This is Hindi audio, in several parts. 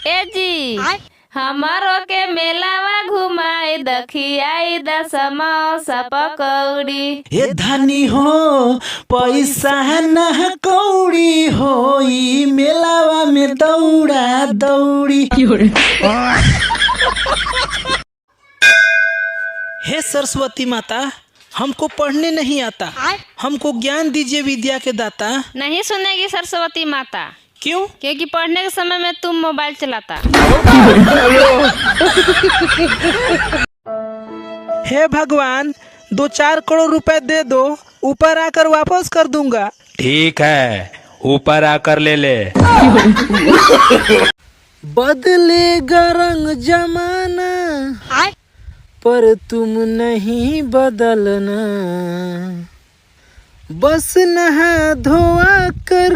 ए जी हमारो के मेलावा घुमाई दखियाई द समोसा पकौड़ी। ए धनी हो पैसा न कौड़ी होई मेलावा में दौड़ा दौड़ी। हे सरस्वती माता, हमको पढ़ने नहीं आता, हमको ज्ञान दीजिए विद्या के दाता। नहीं सुनेगी सरस्वती माता। क्यों? क्योंकि पढ़ने के समय में तुम मोबाइल चलाता। हे भगवान, 2-4 करोड़ रुपए दे दो, ऊपर आकर वापस कर दूंगा। ठीक है, ऊपर आकर ले ले। बदलेगा रंग जमाना पर तुम नहीं बदलना, बस नहा धोआ कर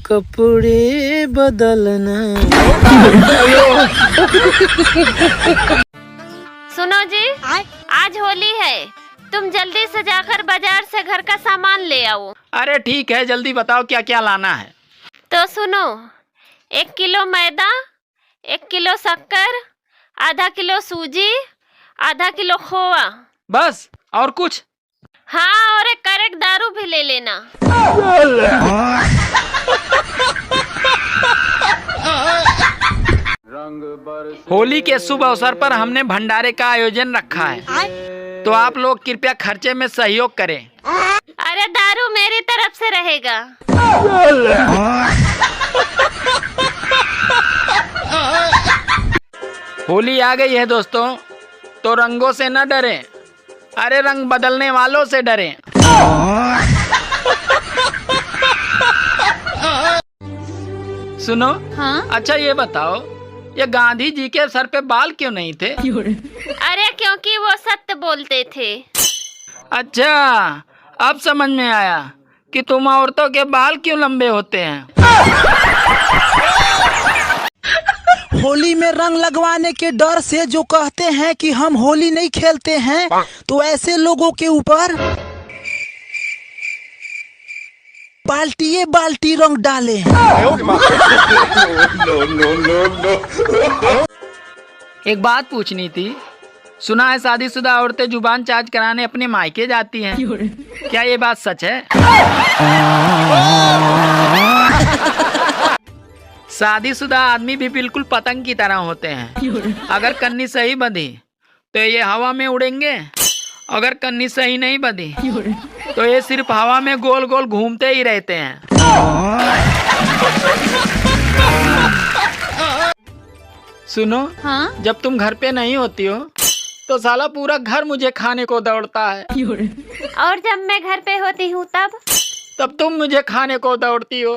कपड़े बदलना। सुनो जी, आज होली है, तुम जल्दी से जाकर बाजार से घर का सामान ले आओ। अरे ठीक है, जल्दी बताओ क्या क्या लाना है। तो सुनो, 1 किलो मैदा, 1 किलो शक्कर, आधा किलो सूजी, आधा किलो खोआ। बस? और कुछ? हाँ, और 1 कैरेट दारू भी ले लेना। होली के शुभ अवसर पर हमने भंडारे का आयोजन रखा है, तो आप लोग कृपया खर्चे में सहयोग करें। अरे दारू मेरी तरफ से रहेगा। होली आ गई है दोस्तों, तो रंगों से न डरें, अरे रंग बदलने वालों से डरें। सुनो, हाँ? अच्छा ये बताओ, ये गांधी जी के सर पे बाल क्यों नहीं थे? अरे क्योंकि वो सत्य बोलते थे। अच्छा, अब समझ में आया कि तुम औरतों के बाल क्यों लंबे होते हैं। होली में रंग लगवाने के डर से जो कहते हैं कि हम होली नहीं खेलते हैं, तो ऐसे लोगों के ऊपर बाल्टी बाल्टी रंग डाले हैं। एक बात पूछनी थी, सुना है शादीशुदा औरतें जुबान चार्ज कराने अपने मायके जाती हैं, क्या ये बात सच है? शादीशुदा आदमी भी बिल्कुल पतंग की तरह होते हैं, अगर कन्नी सही बंधी तो ये हवा में उड़ेंगे, अगर कन्नी सही नहीं बंधी तो ये सिर्फ हवा में गोल गोल घूमते ही रहते हैं। सुनो, हाँ? जब तुम घर पे नहीं होती हो तो साला पूरा घर मुझे खाने को दौड़ता है, और जब मैं घर पे होती हूँ तब तुम मुझे खाने को दौड़ती हो।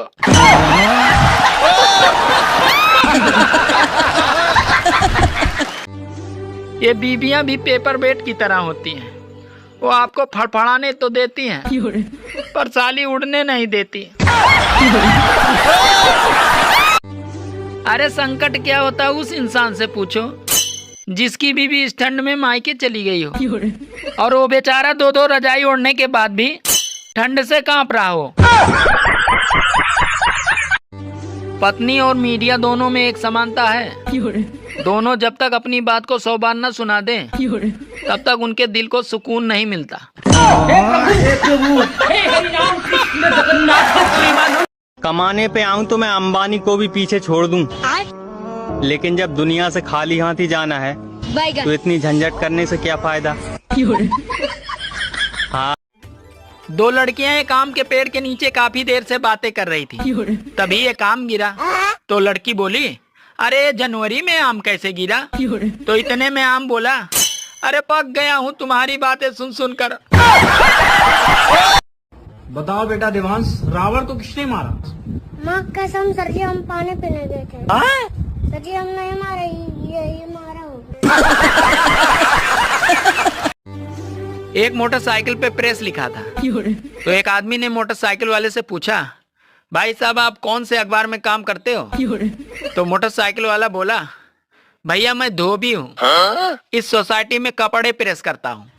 ये बीबियां भी पेपर वेट की तरह होती हैं, वो आपको फड़फड़ाने तो देती हैं, पर साली उड़ने नहीं देती। अरे संकट क्या होता है उस इंसान से पूछो जिसकी बीबी इस ठंड में मायके चली गई हो, और वो बेचारा 2-2 रजाई ओढ़ने के बाद भी ठंड से कांप रहा हो। पत्नी और मीडिया दोनों में एक समानता है, दोनों जब तक अपनी बात को 100 बार न सुना दें, तब तक उनके दिल को सुकून नहीं मिलता। कमाने पे आऊं तो मैं अंबानी को भी पीछे छोड़ दूं, लेकिन जब दुनिया से खाली हाथ ही जाना है तो इतनी झंझट करने से क्या फायदा। हाँ। 2 लड़कियां एक आम के पेड़ के नीचे काफी देर से बातें कर रही थी, तभी एक आम गिरा तो लड़की बोली, अरे जनवरी में आम कैसे गिरा? तो इतने में आम बोला, अरे पक गया हूँ तुम्हारी बातें सुन सुन कर। बताओ बेटा देवांश, रावण को किसने मारा? माँ कसम सर जी, हम पानी पीने गए थे। सर जी हम नहीं मारे, ये मारा होगा। एक मोटरसाइकिल पे प्रेस लिखा था, तो एक आदमी ने मोटरसाइकिल वाले से पूछा, भाई साहब आप कौन से अखबार में काम करते हो? तो मोटरसाइकिल वाला बोला, भैया मैं धोबी हूँ, इस सोसाइटी में कपड़े प्रेस करता हूँ।